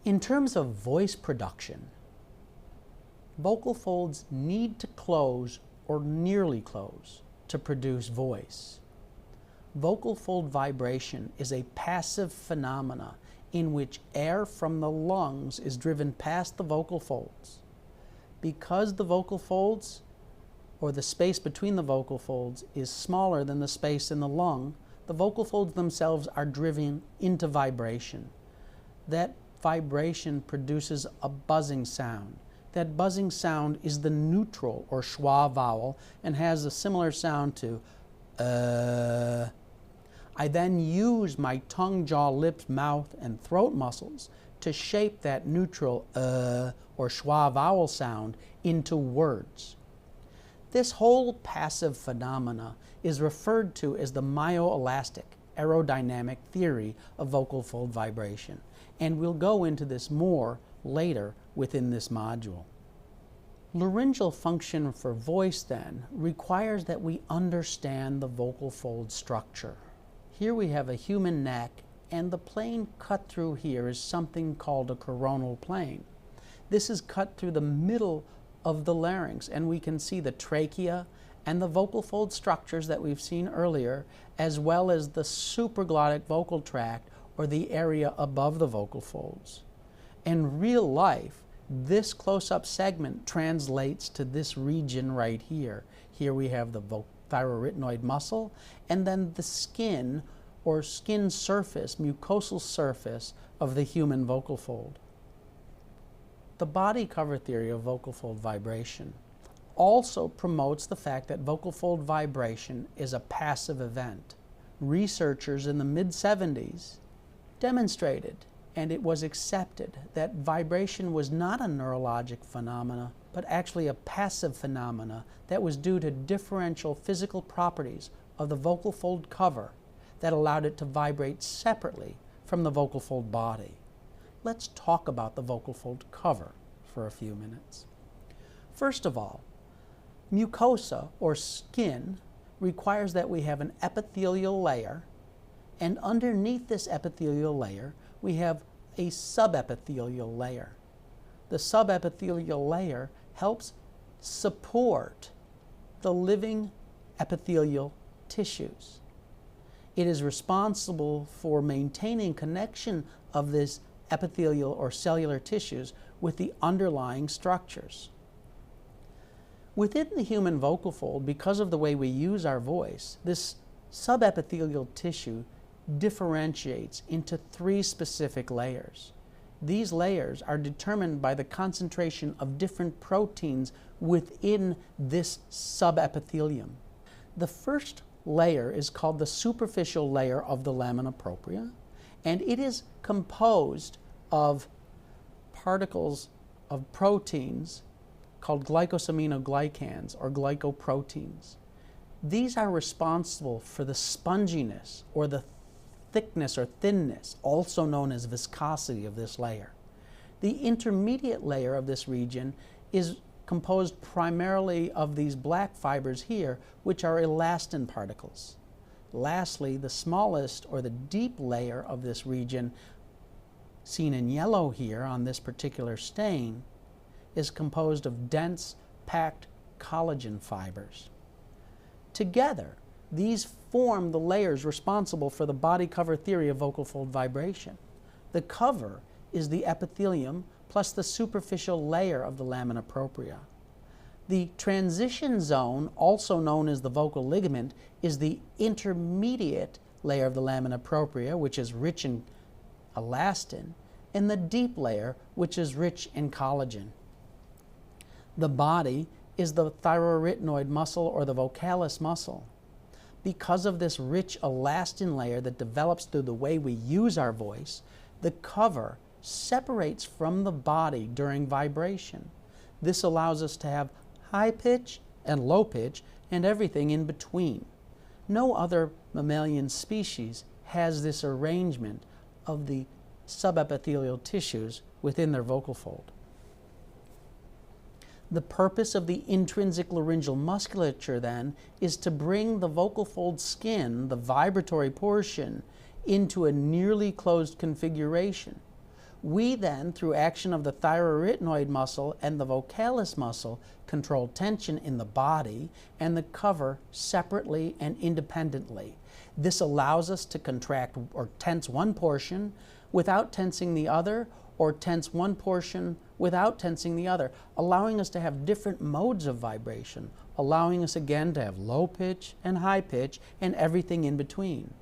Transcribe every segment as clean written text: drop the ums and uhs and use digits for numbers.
In terms of voice production, vocal folds need to close or nearly close to produce voice. Vocal fold vibration is a passive phenomena in which air from the lungs is driven past the vocal folds. Because the vocal folds, or the space between the vocal folds, is smaller than the space in the lung, the vocal folds themselves are driven into vibration. That vibration produces a buzzing sound. That buzzing sound is the neutral or schwa vowel and has a similar sound to I then use my tongue, jaw, lips, mouth, and throat muscles to shape that neutral or schwa vowel sound into words. This whole passive phenomena is referred to as the myoelastic aerodynamic theory of vocal fold vibration, and we'll go into this more later within this module. Laryngeal function for voice, then, requires that we understand the vocal fold structure. Here we have a human neck, and the plane cut through here is something called a coronal plane. This is cut through the middle of the larynx, and we can see the trachea and the vocal fold structures that we've seen earlier, as well as the supraglottic vocal tract, or the area above the vocal folds. In real life, this close-up segment translates to this region right here. Here we have the thyroarytenoid muscle, and then the skin or skin surface, mucosal surface of the human vocal fold. The body cover theory of vocal fold vibration also promotes the fact that vocal fold vibration is a passive event. Researchers in the mid-70s demonstrated, and it was accepted, that vibration was not a neurologic phenomena, but actually a passive phenomena that was due to differential physical properties of the vocal fold cover that allowed it to vibrate separately from the vocal fold body. Let's talk about the vocal fold cover for a few minutes. First of all, mucosa or skin requires that we have an epithelial layer, and underneath this epithelial layer we have a subepithelial layer. The subepithelial layer helps support the living epithelial tissues. It is responsible for maintaining connection of this epithelial or cellular tissues with the underlying structures. Within the human vocal fold, because of the way we use our voice, this subepithelial tissue differentiates into 3 specific layers. These layers are determined by the concentration of different proteins within this subepithelium. The first layer is called the superficial layer of the lamina propria, and it is composed of particles of proteins called glycosaminoglycans or glycoproteins. These are responsible for the sponginess or the thickness or thinness, also known as viscosity, of this layer. The intermediate layer of this region is composed primarily of these black fibers here, which are elastin particles. Lastly, the smallest or the deep layer of this region, seen in yellow here on this particular stain, is composed of dense, packed collagen fibers. Together, these form the layers responsible for the body cover theory of vocal fold vibration. The cover is the epithelium plus the superficial layer of the lamina propria. The transition zone, also known as the vocal ligament, is the intermediate layer of the lamina propria, which is rich in elastin, and the deep layer, which is rich in collagen. The body is the thyroarytenoid muscle or the vocalis muscle. Because of this rich elastin layer that develops through the way we use our voice, the cover separates from the body during vibration. This allows us to have high pitch and low pitch and everything in between. No other mammalian species has this arrangement of the subepithelial tissues within their vocal fold. The purpose of the intrinsic laryngeal musculature, then, is to bring the vocal fold skin, the vibratory portion, into a nearly closed configuration. We then, through action of the thyroarytenoid muscle and the vocalis muscle, control tension in the body and the cover separately and independently. This allows us to contract or tense one portion without tensing the other, or tense one portion without tensing the other, allowing us to have different modes of vibration, allowing us again to have low pitch and high pitch and everything in between.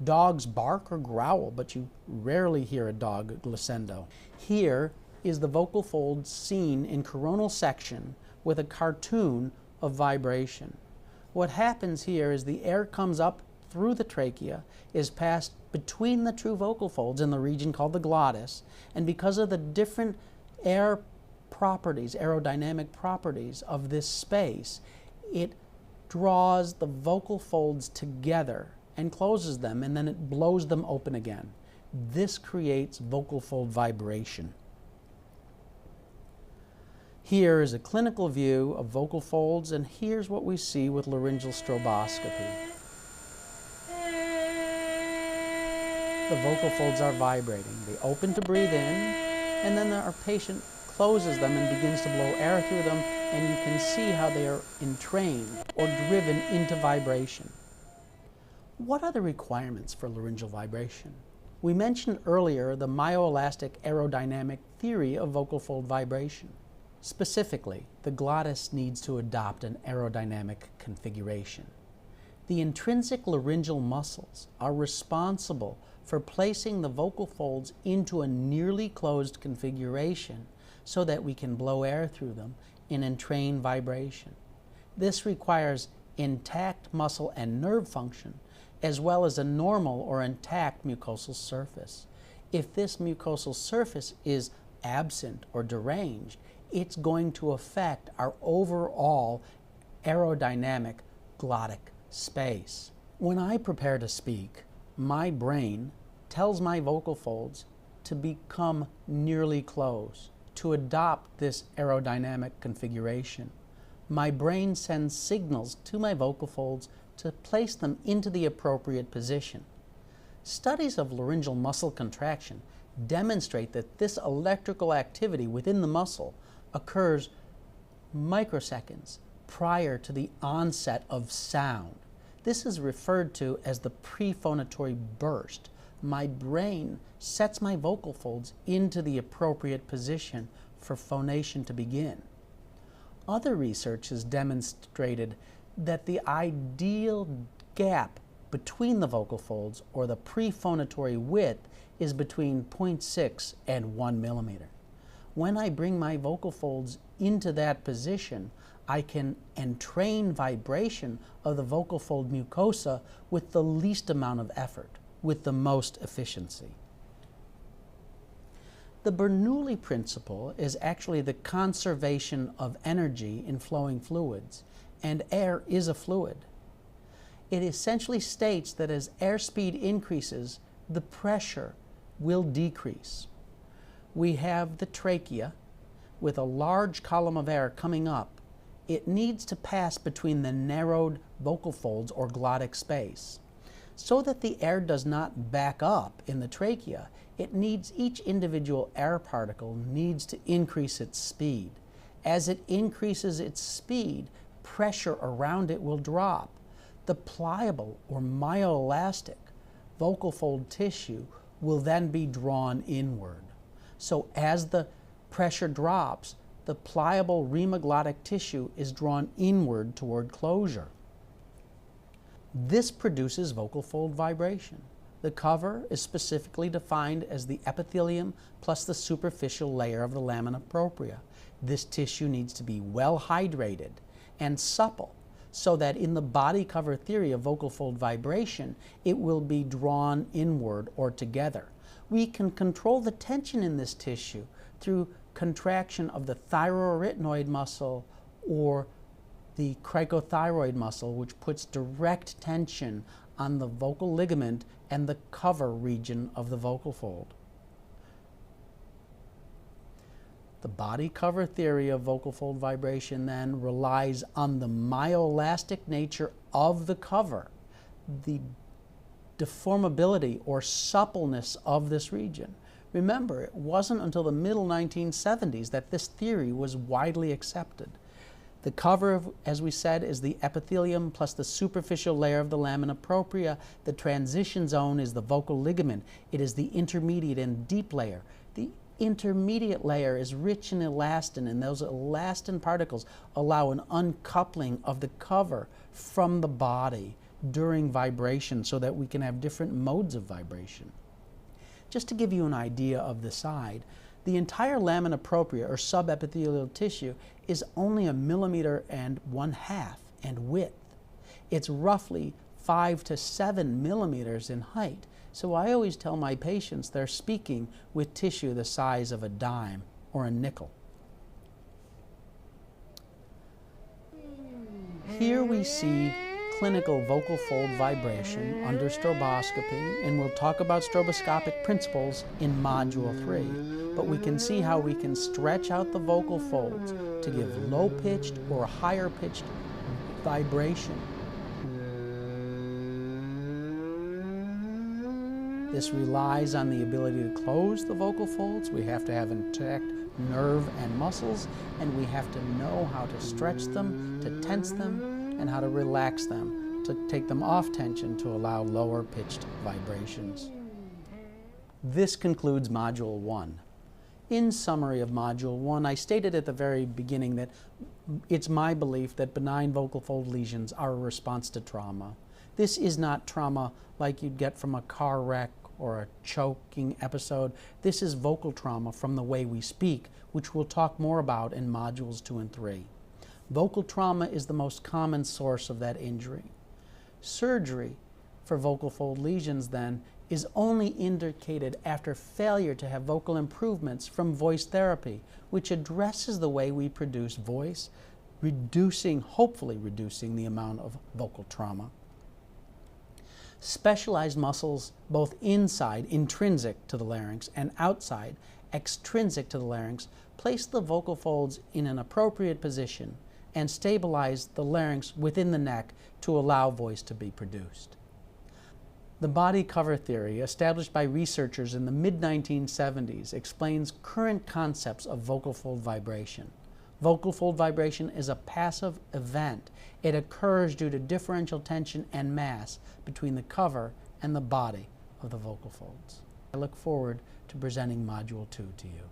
Dogs bark or growl, but you rarely hear a dog glissando. Here is the vocal folds seen in coronal section with a cartoon of vibration. What happens here is the air comes up through the trachea, is passed between the true vocal folds in the region called the glottis, and because of the different air properties, aerodynamic properties of this space, it draws the vocal folds together and closes them, and then it blows them open again. This creates vocal fold vibration. Here is a clinical view of vocal folds, and here's what we see with laryngeal stroboscopy. The vocal folds are vibrating. They open to breathe in, and then our patient closes them and begins to blow air through them, and you can see how they are entrained or driven into vibration. What are the requirements for laryngeal vibration? We mentioned earlier the myoelastic aerodynamic theory of vocal fold vibration. Specifically, the glottis needs to adopt an aerodynamic configuration. The intrinsic laryngeal muscles are responsible for placing the vocal folds into a nearly closed configuration so that we can blow air through them in entrained vibration. This requires intact muscle and nerve function, as well as a normal or intact mucosal surface. If this mucosal surface is absent or deranged, it's going to affect our overall aerodynamic glottic space. When I prepare to speak, my brain tells my vocal folds to become nearly closed, to adopt this aerodynamic configuration. My brain sends signals to my vocal folds to place them into the appropriate position. Studies of laryngeal muscle contraction demonstrate that this electrical activity within the muscle occurs microseconds prior to the onset of sound. This is referred to as the prephonatory burst. My brain sets my vocal folds into the appropriate position for phonation to begin. Other research has demonstrated that the ideal gap between the vocal folds, or the prephonatory width, is between 0.6 and 1 millimeter. When I bring my vocal folds into that position, I can entrain vibration of the vocal fold mucosa with the least amount of effort, with the most efficiency. The Bernoulli principle is actually the conservation of energy in flowing fluids, and air is a fluid. It essentially states that as airspeed increases, the pressure will decrease. We have the trachea with a large column of air coming up. It needs to pass between the narrowed vocal folds or glottic space. So that the air does not back up in the trachea, it needs each individual air particle needs to increase its speed. As it increases its speed, pressure around it will drop. The pliable or myoelastic vocal fold tissue will then be drawn inward. So as the pressure drops, the pliable rhemoglottic tissue is drawn inward toward closure. This produces vocal fold vibration. The cover is specifically defined as the epithelium plus the superficial layer of the lamina propria. This tissue needs to be well hydrated and supple so that in the body cover theory of vocal fold vibration, it will be drawn inward or together. We can control the tension in this tissue through contraction of the thyroarytenoid muscle or the cricothyroid muscle, which puts direct tension on the vocal ligament and the cover region of the vocal fold. The body cover theory of vocal fold vibration then relies on the myoelastic nature of the cover, the deformability or suppleness of this region. Remember, it wasn't until the middle 1970s that this theory was widely accepted. The cover, as we said, is the epithelium plus the superficial layer of the lamina propria. The transition zone is the vocal ligament. It is the intermediate and deep layer. The intermediate layer is rich in elastin, and those elastin particles allow an uncoupling of the cover from the body during vibration so that we can have different modes of vibration. Just to give you an idea of the side, the entire lamina propria, or subepithelial tissue, is only 1.5 millimeters in width. It's roughly 5 to 7 millimeters in height. So I always tell my patients they're speaking with tissue the size of a dime or a nickel. Here we see clinical vocal fold vibration under stroboscopy, and we'll talk about stroboscopic principles in Module 3. But we can see how we can stretch out the vocal folds to give low-pitched or higher-pitched vibration. This relies on the ability to close the vocal folds. We have to have intact nerve and muscles, and we have to know how to stretch them, to tense them, and how to relax them, to take them off tension to allow lower pitched vibrations. This concludes Module 1. In summary of Module 1, I stated at the very beginning that it's my belief that benign vocal fold lesions are a response to trauma. This is not trauma like you'd get from a car wreck or a choking episode. This is vocal trauma from the way we speak, which we'll talk more about in Modules 2 and 3. Vocal trauma is the most common source of that injury. Surgery for vocal fold lesions, then, is only indicated after failure to have vocal improvements from voice therapy, which addresses the way we produce voice, hopefully reducing the amount of vocal trauma. Specialized muscles, both inside, intrinsic to the larynx, and outside, extrinsic to the larynx, place the vocal folds in an appropriate position and stabilize the larynx within the neck to allow voice to be produced. The body cover theory, established by researchers in the mid-1970s, explains current concepts of vocal fold vibration. Vocal fold vibration is a passive event. It occurs due to differential tension and mass between the cover and the body of the vocal folds. I look forward to presenting Module 2 to you.